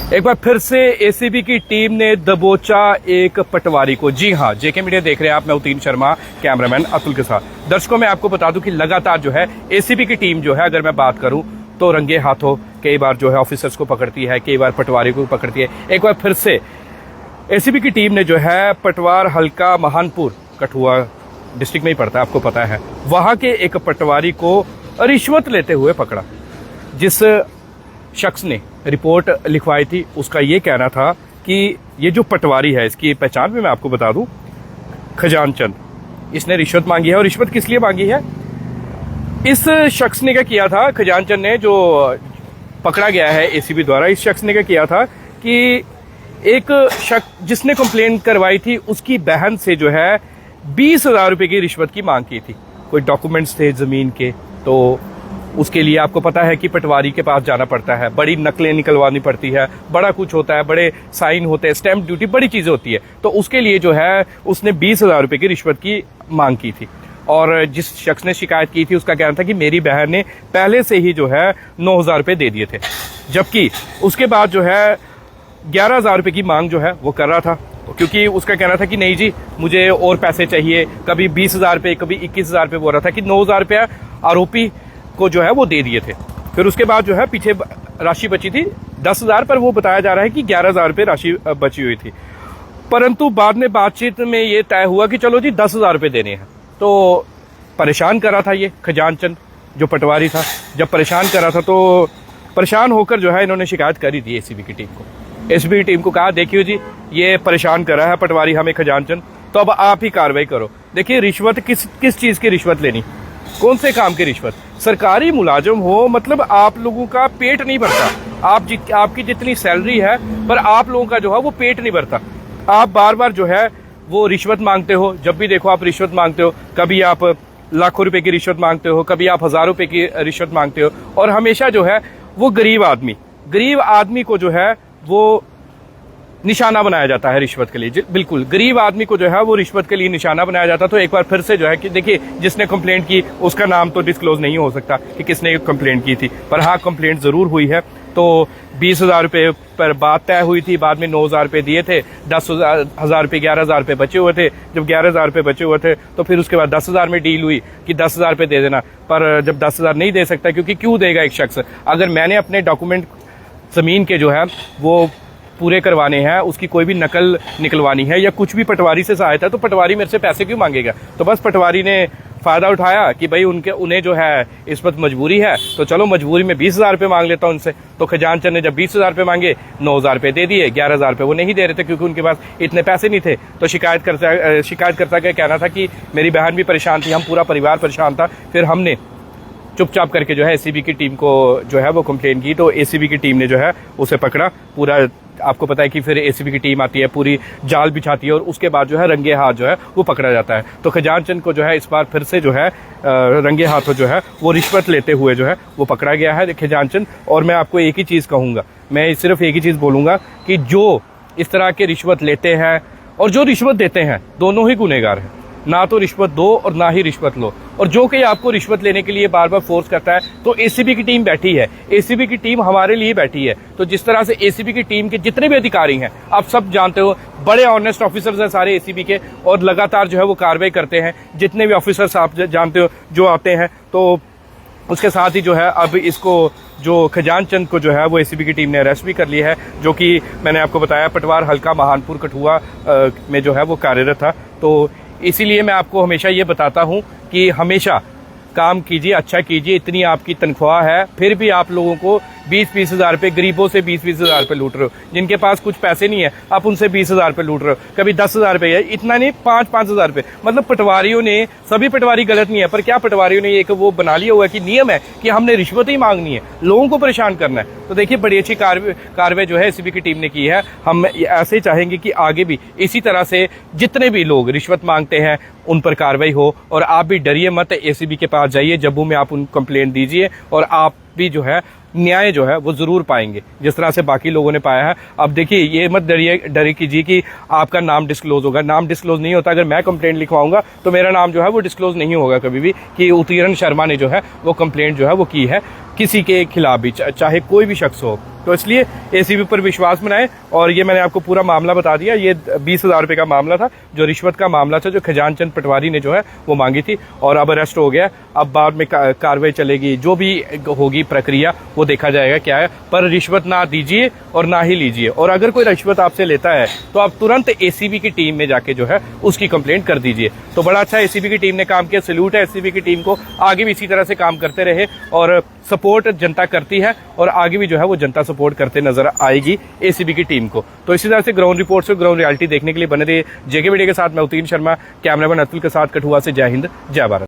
एक बार फिर से एसीबी की टीम ने दबोचा एक पटवारी को। जी हाँ, जेके मीडिया देख रहे हैं आप, मैं उतीन शर्मा, कैमरामैन अतुल के साथ। दर्शकों, मैं आपको बता दूं कि लगातार जो है एसीबी की टीम जो है, अगर मैं बात करूं तो रंगे हाथों कई बार जो है ऑफिसर्स को पकड़ती है, कई बार पटवारी को पकड़ती है। एक बार फिर से एसीबी की टीम ने जो है पटवार हल्का महानपुर, कठुआ डिस्ट्रिक्ट में ही पड़ता है, आपको पता है, वहां के एक पटवारी को रिश्वत लेते हुए पकड़ा। जिस शख्स ने रिपोर्ट लिखवाई थी उसका ये कहना था कि ये जो पटवारी है, इसकी पहचान भी मैं आपको बता दूं, खजान चंद, इसने रिश्वत मांगी है। और रिश्वत किस लिए मांगी है? इस शख्स ने क्या किया था, खजान चंद ने, जो पकड़ा गया है एसीबी द्वारा, इस शख्स ने क्या किया था कि एक शख्स जिसने कंप्लेंट करवाई थी उसकी बहन से जो है 20,000 रुपए की रिश्वत की मांग की थी। कोई डॉक्यूमेंट्स थे जमीन के, तो उसके लिए आपको पता है कि पटवारी के पास जाना पड़ता है, बड़ी नकलें निकलवानी पड़ती है, बड़ा कुछ होता है, बड़े साइन होते हैं, स्टैंप ड्यूटी, बड़ी चीजें होती है। तो उसके लिए जो है उसने 20,000 रुपए की रिश्वत की मांग की थी। और जिस शख्स ने शिकायत की थी उसका कहना था कि मेरी बहन ने पहले से ही जो है 9,000 रुपए दे दिए थे, जबकि उसके बाद जो है 11,000 रुपए की मांग जो है वो कर रहा था, क्योंकि उसका कहना था कि नहीं जी, मुझे और पैसे चाहिए। कभी 20,000 रुपए, कभी 21,000 रुपए बोल रहा था कि 9,000 रुपया आरोपी को जो है वो दे दिए थे। फिर उसके बाद जो है पीछे राशि बची थी 10,000, पर वो बताया जा रहा है कि 11,000 रुपए राशि बची हुई थी। परंतु बाद में बातचीत में ये तय हुआ कि चलो जी 10,000 रुपए देने हैं। तो परेशान कर रहा था ये खजान चंद जो पटवारी था। जब परेशान कर रहा था तो परेशान होकर जो है इन्होंने शिकायत करी थी एसीबी की टीम को। एसीबी की टीम को कहा, देखिए जी ये परेशान कर रहा है पटवारी हमें खजान चंद, तो अब आप ही कार्रवाई करो। देखिए रिश्वत किस चीज की रिश्वत लेनी, कौन से काम की रिश्वत? सरकारी मुलाजिम हो, मतलब आप लोगों का पेट नहीं भरता, आपकी जितनी सैलरी है, पर आप लोगों का जो है वो पेट नहीं भरता। आप बार बार जो है वो रिश्वत मांगते हो, जब भी देखो आप रिश्वत मांगते हो। कभी आप लाखों रुपए की रिश्वत मांगते हो, कभी आप हजारों रुपए की रिश्वत मांगते हो। और हमेशा जो है वो गरीब आदमी को जो है वो निशाना बनाया जाता है रिश्वत के लिए। बिल्कुल, गरीब आदमी को जो है वो रिश्वत के लिए निशाना बनाया जाता है। तो एक बार फिर से जो है कि देखिए, जिसने कंप्लेंट की उसका नाम तो डिस्क्लोज नहीं हो सकता कि किसने कंप्लेंट की थी, पर हाँ कंप्लेंट जरूर हुई है। तो 20,000 रुपए पर बात तय हुई थी, बाद में 9,000 रुपए दिए थे, 10,000 रुपए, 11,000 रुपए बचे हुए थे। जब 11,000 रुपए बचे हुए थे तो फिर उसके बाद 10,000 में डील हुई कि 10,000 रुपए दे देना। पर जब 10,000 नहीं दे सकता, क्योंकि क्यों देगा एक शख्स, अगर मैंने अपने डॉक्यूमेंट जमीन के जो है वो पूरे करवाने हैं, उसकी कोई भी नकल निकलवानी है या कुछ भी पटवारी से सहायता है, तो पटवारी मेरे से पैसे क्यों मांगेगा? तो बस पटवारी ने फायदा उठाया कि भाई उन्हें जो है इस वक्त मजबूरी है, तो चलो मजबूरी में 20,000 रुपए मांग लेता हूं उनसे। तो खजान चंद ने जब 20,000 रुपए मांगे, 9,000 रुपए दे दिए, 11,000 रुपए वो नहीं दे रहे थे क्योंकि उनके पास इतने पैसे नहीं थे। तो शिकायतकर्ता का कहना था कि मेरी बहन भी परेशान थी, हम पूरा परिवार परेशान था। फिर हमने चुपचाप करके जो है एसीबी की टीम को जो है वो कंप्लेन की, तो एसीबी की टीम ने जो है उसे पकड़ा। पूरा आपको पता है कि फिर एसीबी की टीम आती है, पूरी जाल बिछाती है और उसके बाद जो है रंगे हाथ जो है वो पकड़ा जाता है। तो खजान चंद को जो है इस बार फिर से जो है रंगे हाथों जो है वो रिश्वत लेते हुए जो है वो पकड़ा गया है खजान चंद। और मैं आपको एक ही चीज़ कहूँगा, मैं सिर्फ एक ही चीज़ बोलूँगा कि जो इस तरह के रिश्वत लेते हैं और जो रिश्वत देते हैं, दोनों ही गुनहगार हैं। ना तो रिश्वत दो और ना ही रिश्वत लो। और जो कि आपको रिश्वत लेने के लिए बार बार फोर्स करता है, तो एसीबी की टीम बैठी है, एसीबी की टीम हमारे लिए बैठी है। तो जिस तरह से एसीबी की टीम के जितने भी अधिकारी हैं, आप सब जानते हो, बड़े ऑनेस्ट ऑफिसर्स हैं सारे एसीबी के, और लगातार जो है वो कार्रवाई करते हैं। जितने भी ऑफिसर्स आप जानते हो जो आते हैं, तो उसके साथ ही जो है अब इसको जो खजान चंद को जो है वो एसीबी की टीम ने अरेस्ट भी कर लिया है, जो कि मैंने आपको बताया पटवार हल्का महानपुर कठुआ में जो है वो कार्यरत था। तो इसीलिए मैं आपको हमेशा ये बताता हूं कि हमेशा काम कीजिए, अच्छा कीजिए। इतनी आपकी तनख्वाह है, फिर भी आप लोगों को 20-20 हज़ार रुपये, गरीबों से 20-20 हज़ार रुपये लूट रहे हो। जिनके पास कुछ पैसे नहीं है, आप उनसे 20,000 रुपये लूट रहे हो। कभी 10,000 रुपये है, इतना नहीं, 5-5 हज़ार रुपये। मतलब पटवारियों ने, सभी पटवारी गलत नहीं है, पर क्या पटवारियों ने एक वो बना लिया हुआ है कि नियम है कि हमने रिश्वत ही मांगनी है, लोगों को परेशान करना है। तो देखिए, बड़ी अच्छी कार्रवाई जो है एसीबी की टीम ने की है। हम ऐसे चाहेंगे कि आगे भी इसी तरह से जितने भी लोग रिश्वत मांगते हैं उन पर कार्रवाई हो। और आप भी डरिए मत, एसीबी के पास जाइए, जम्मू में आप उन कंप्लेंट दीजिए और आप भी जो है न्याय जो है वो जरूर पाएंगे, जिस तरह से बाकी लोगों ने पाया है। अब देखिए, ये मत डरे कीजिए कि आपका नाम डिस्क्लोज होगा। नाम डिस्क्लोज नहीं होता। अगर मैं कंप्लेंट लिखवाऊंगा तो मेरा नाम जो है वो डिस्क्लोज नहीं होगा कभी भी कि उतीरण शर्मा ने जो है वो कंप्लेंट जो है वो की है। किसी के खिलाफ भी, चाहे कोई भी शख्स हो। तो इसलिए एसीबी पर विश्वास बनाएं। और ये मैंने आपको पूरा मामला बता दिया। ये 20,000 रुपये का मामला था, जो रिश्वत का मामला था, जो खजान चंद पटवारी ने जो है वो मांगी थी, और अब अरेस्ट हो गया। अब बाद में कार्रवाई चलेगी, जो भी होगी प्रक्रिया वो देखा जाएगा क्या है। पर रिश्वत ना दीजिए और ना ही लीजिए। और अगर कोई रिश्वत आपसे लेता है तो आप तुरंत एसीबी की टीम में जाके जो है उसकी कंप्लेंट कर दीजिए। तो बड़ा अच्छा एसीबी की टीम ने काम किया, सैल्यूट है एसीबी की टीम को। आगे भी इसी तरह से काम करते रहे, और सपोर्ट जनता करती है, और आगे भी जो है वो जनता सपोर्ट करते नजर आएगी एसीबी की टीम को। तो इसी तरह से ग्राउंड रिपोर्ट्स और ग्राउंड रियलिटी देखने के लिए बने रहिए जेके मीडिया के साथ। मैं उतीन शर्मा, कैमरामैन अतुल के साथ, कठुआ से। जय हिंद, जय भारत।